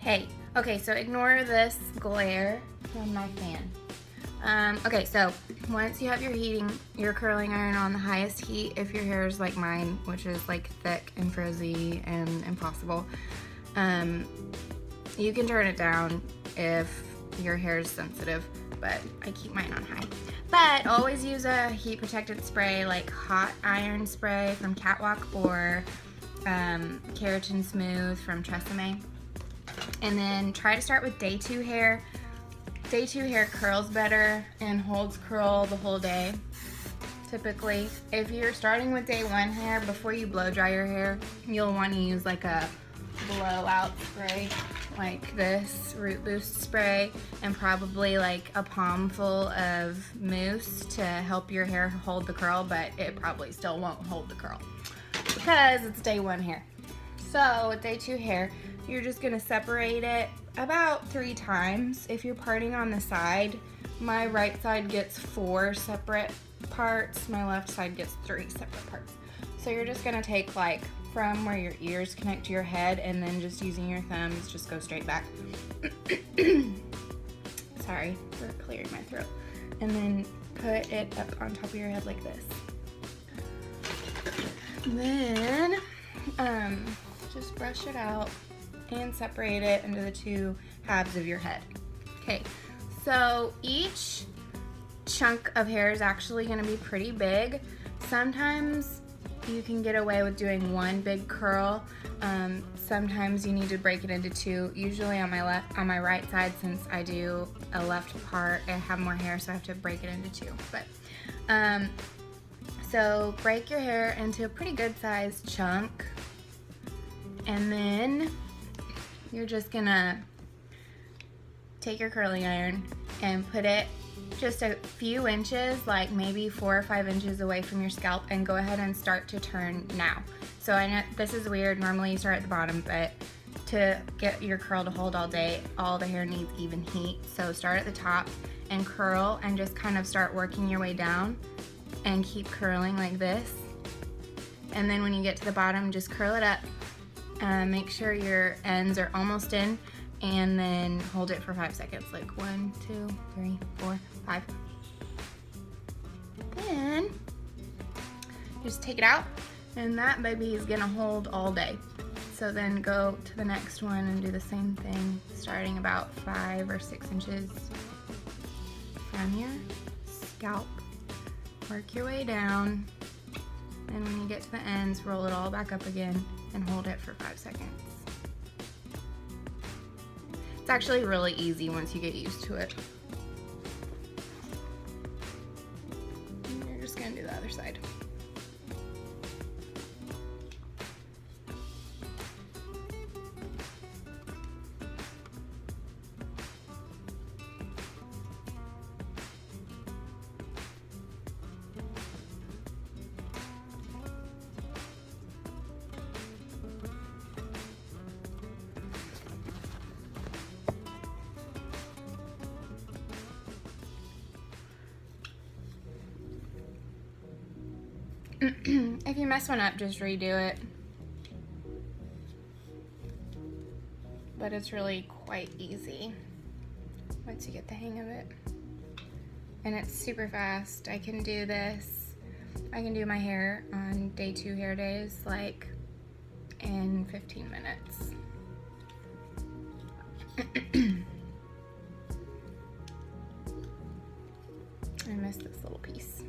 Hey, okay, so ignore this glare from my fan. Okay, so once you have your curling iron on the highest heat, if your hair is like mine, which is like thick and frizzy and impossible, you can turn it down if your hair is sensitive, but I keep mine on high. But always use a heat protected spray like hot iron spray from Catwalk or Keratin Smooth from Tresemme. And then try to start with day 2 hair. Day 2 hair curls better and holds curl the whole day, typically. If you're starting with day 1 hair, before you blow dry your hair, you'll want to use like a blowout spray like this Root Boost spray, and probably like a palm full of mousse to help your hair hold the curl, but it probably still won't hold the curl because it's day 1 hair. So with day 2 hair, you're just gonna separate it about 3 times. If you're parting on the side, my right side gets 4 separate parts, my left side gets 3 separate parts. So you're just gonna take like from where your ears connect to your head, and then just using your thumbs, just go straight back. Sorry for clearing my throat. And then put it up on top of your head like this. Then just brush it out and separate it into the 2 halves of your head. Okay, so each chunk of hair is actually going to be pretty big. Sometimes you can get away with doing 1 big curl. Sometimes you need to break it into 2. Usually on my right side, since I do a left part, I have more hair, so I have to break it into 2. But so break your hair into a pretty good sized chunk, and then you're just gonna take your curling iron and put it just a few inches, like maybe 4 or 5 inches away from your scalp, and go ahead and start to turn now. So I know this is weird, normally you start at the bottom, but to get your curl to hold all day, all the hair needs even heat. So start at the top and curl, and just kind of start working your way down and keep curling like this. And then when you get to the bottom, just curl it up. Make sure your ends are almost in, and then hold it for 5 seconds, like 1, 2, 3, 4, 5. Then just take it out, and that baby is gonna hold all day. So then go to the next one and do the same thing, starting about 5 or 6 inches from your scalp. Work your way down, and when you get to the ends, roll it all back up again and hold it for 5 seconds. It's actually really easy once you get used to it. And you're just gonna do the other side. If you mess one up, just redo it. But it's really quite easy once you get the hang of it. And it's super fast. I can do this. I can do my hair on day 2 hair days like in 15 minutes. I missed this little piece.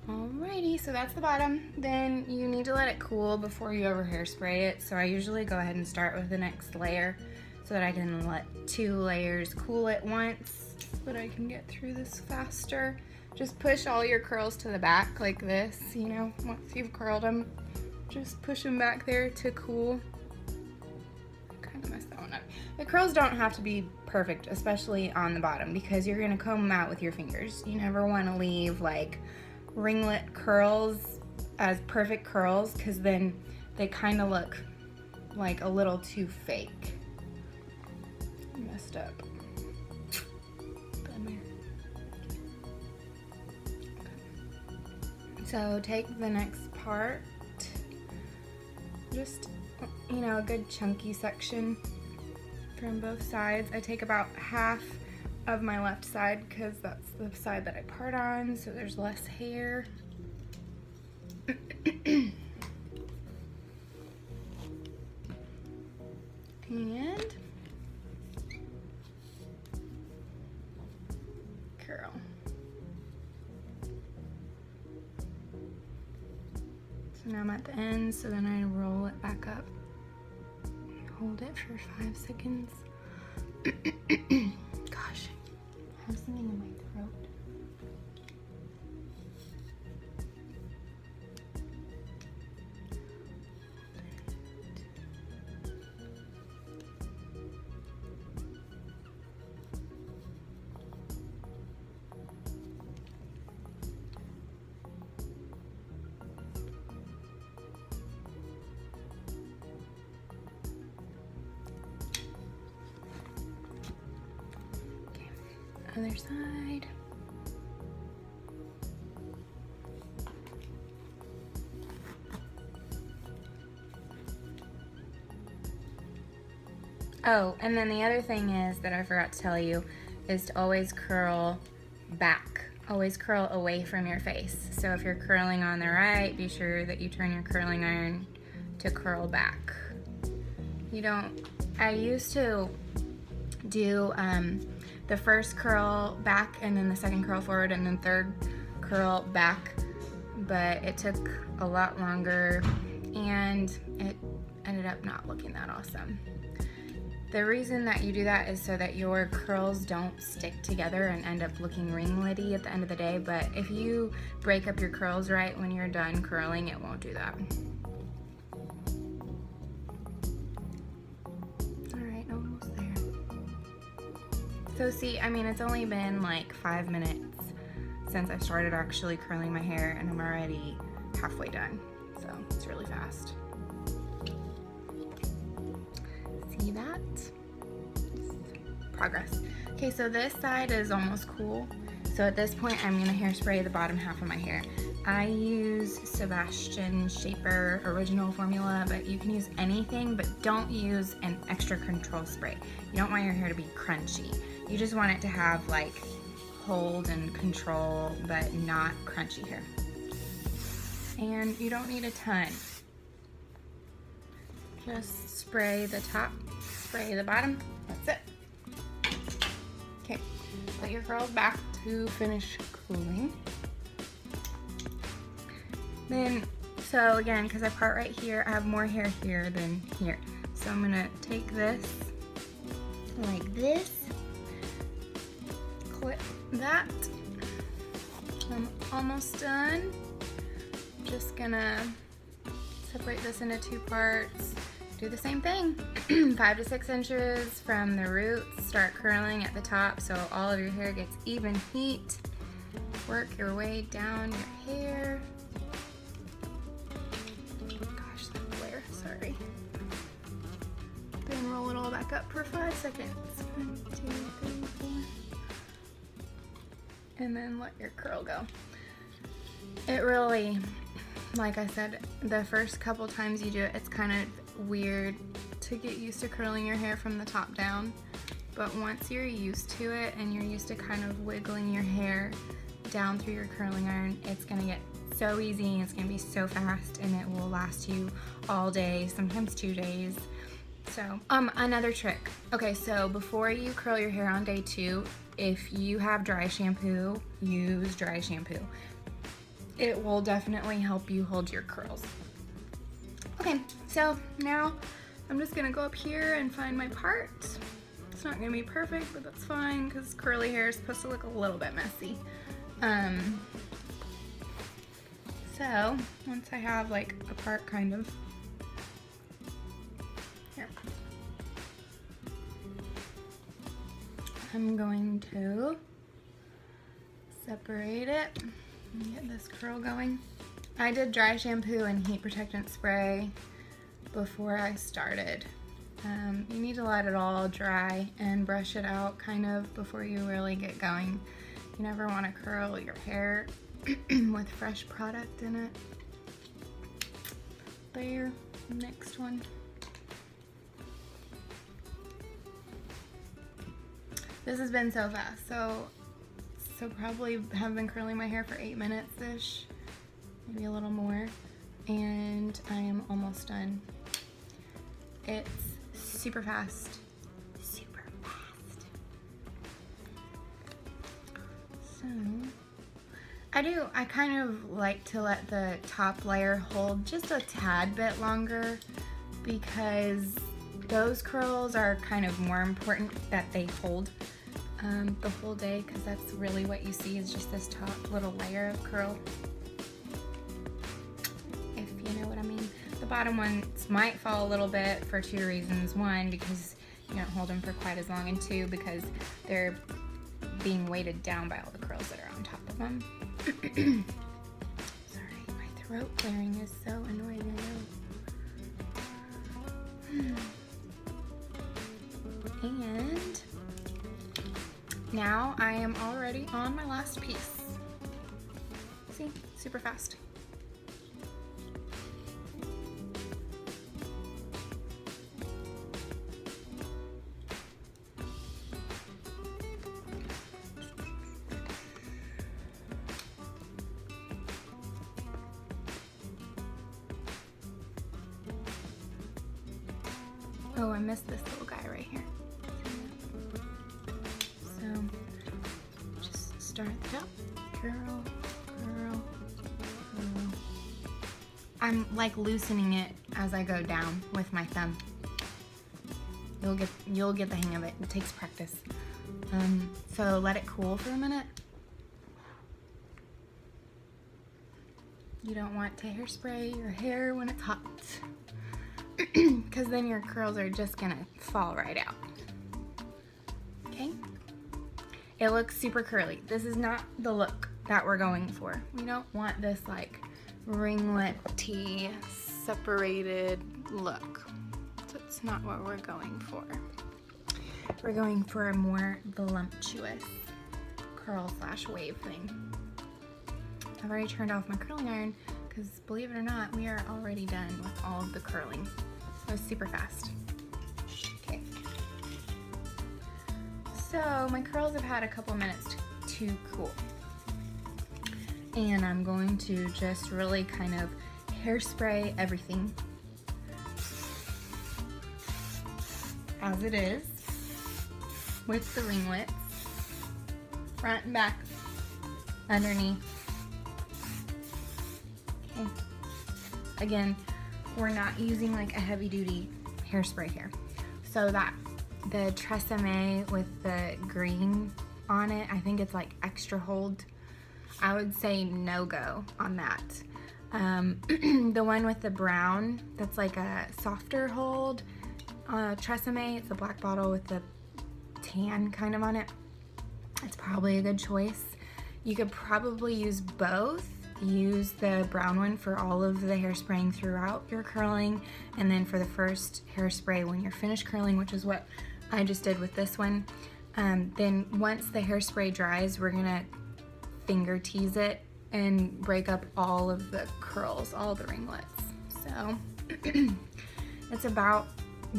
Alrighty, so that's the bottom. Then you need to let it cool before you over hairspray it. So I usually go ahead and start with the next layer so that I can let 2 layers cool at once, so that I can get through this faster. Just push all your curls to the back like this, you know, once you've curled them. Just push them back there to cool. Kind of messed that one up. The curls don't have to be perfect, especially on the bottom, because you're gonna comb them out with your fingers. You never wanna leave like ringlet curls as perfect curls, because then they kind of look like a little too fake. Messed up. So take the next part, just, you know, a good chunky section, from both sides. I take about half of my left side because that's the side that I part on, so there's less hair. And curl. So now I'm at the end, so then I roll it back up. Hold it for 5 seconds. Gosh, I have something in my throat. Other side. Oh, and then the other thing is that I forgot to tell you is to always curl back. Always curl away from your face. So if you're curling on the right, be sure that you turn your curling iron to curl back. I used to do the first curl back and then the second curl forward and then third curl back, but it took a lot longer and it ended up not looking that awesome. The reason that you do that is so that your curls don't stick together and end up looking ringlety at the end of the day, but if you break up your curls right when you're done curling, it won't do that. So see, I mean, it's only been like 5 minutes since I started actually curling my hair and I'm already halfway done. So it's really fast. See that? Progress. Okay, so this side is almost cool. So at this point, I'm gonna hairspray the bottom half of my hair. I use Sebastian Shaper original formula, but you can use anything, but don't use an extra control spray. You don't want your hair to be crunchy. You just want it to have like hold and control, but not crunchy hair. And you don't need a ton. Just spray the top, spray the bottom, that's it. Okay, put your curls back to finish cooling. Then, so again, because I part right here, I have more hair here than here. So I'm gonna take this like this, clip that. I'm almost done. Just gonna separate this into 2 parts. Do the same thing, 5 to 6 inches from the roots. Start curling at the top so all of your hair gets even heat. Work your way down your hair. Gosh, that glare, sorry. Then roll it all back up for 5 seconds. 1, 2, 3, 4. And then let your curl go. It really, like I said, the first couple times you do it, it's kind of weird to get used to curling your hair from the top down. But once you're used to it and you're used to kind of wiggling your hair down through your curling iron, it's gonna get so easy, it's gonna be so fast, and it will last you all day, sometimes 2 days. So, another trick. Okay, so before you curl your hair on day 2, if you have dry shampoo, use dry shampoo. It will definitely help you hold your curls. Okay, so now I'm just gonna go up here and find my part. It's not gonna be perfect, but that's fine because curly hair is supposed to look a little bit messy. So once I have like a part kind of, here, I'm going to separate it and get this curl going. I did dry shampoo and heat protectant spray before I started. You need to let it all dry and brush it out kind of before you really get going. You never want to curl your hair with fresh product in it. There, next one. This has been so fast. So probably have been curling my hair for 8 minutes-ish, maybe a little more, and I am almost done. It's super fast. Super fast. So, I kind of like to let the top layer hold just a tad bit longer because those curls are kind of more important that they hold the whole day, because that's really what you see is just this top little layer of curl, if you know what I mean. The bottom ones might fall a little bit for 2 reasons. 1, because you don't hold them for quite as long, and 2, because they're being weighted down by all the curls that are on top of them. Sorry, my throat clearing is so annoying, I know. And now I am already on my last piece. See, super fast. Oh, I missed this little guy right here. So, just start at the top. Curl, curl, curl. I'm like loosening it as I go down with my thumb. You'll get the hang of it. It takes practice. So let it cool for a minute. You don't want to hairspray your hair when it's hot, because then your curls are just gonna fall right out. Okay? It looks super curly. This is not the look that we're going for. We don't want this like ringlet-y, separated look. That's not what we're going for. We're going for a more voluptuous curl / wave thing. I've already turned off my curling iron because, believe it or not, we are already done with all of the curling. So it's super fast. Okay. So my curls have had a couple minutes to cool. And I'm going to just really kind of hairspray everything as it is with the ringlets, front and back, underneath. Okay. Again, we're not using like a heavy duty hairspray here. So that the Tresemme with the green on it, I think it's like extra hold. I would say no go on that. The one with the brown, that's like a softer hold, Tresemme, it's a black bottle with the tan kind of on it. It's probably a good choice. You could probably use both. Use the brown one for all of the hairspraying throughout your curling, and then for the first hairspray when you're finished curling, which is what I just did with this one. Then once the hairspray dries, we're gonna finger tease it and break up all of the curls, all the ringlets. So it's about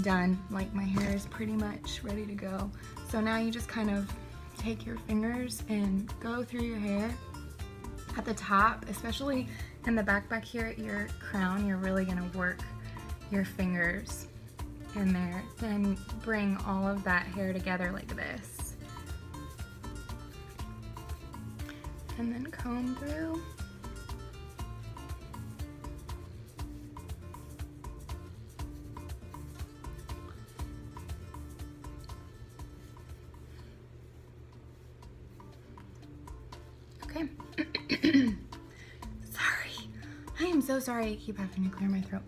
done. Like, my hair is pretty much ready to go. So now you just kind of take your fingers and go through your hair. At the top, especially in the back here at your crown, you're really gonna work your fingers in there and bring all of that hair together like this. And then comb through. Okay. Sorry. I am so sorry I keep having to clear my throat.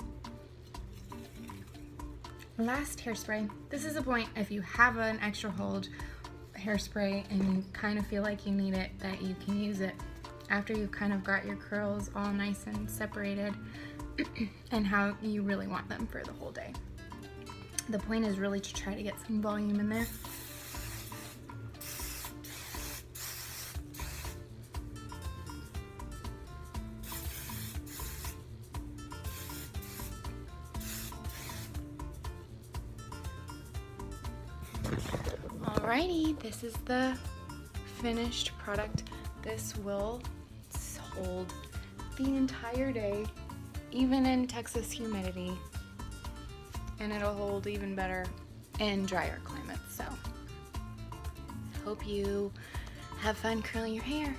Last hairspray. This is a point if you have an extra hold hairspray and you kind of feel like you need it, that you can use it after you've kind of got your curls all nice and separated and how you really want them for the whole day. The point is really to try to get some volume in there. Alrighty, this is the finished product. This will hold the entire day, even in Texas humidity, and it'll hold even better in drier climates. So hope you have fun curling your hair.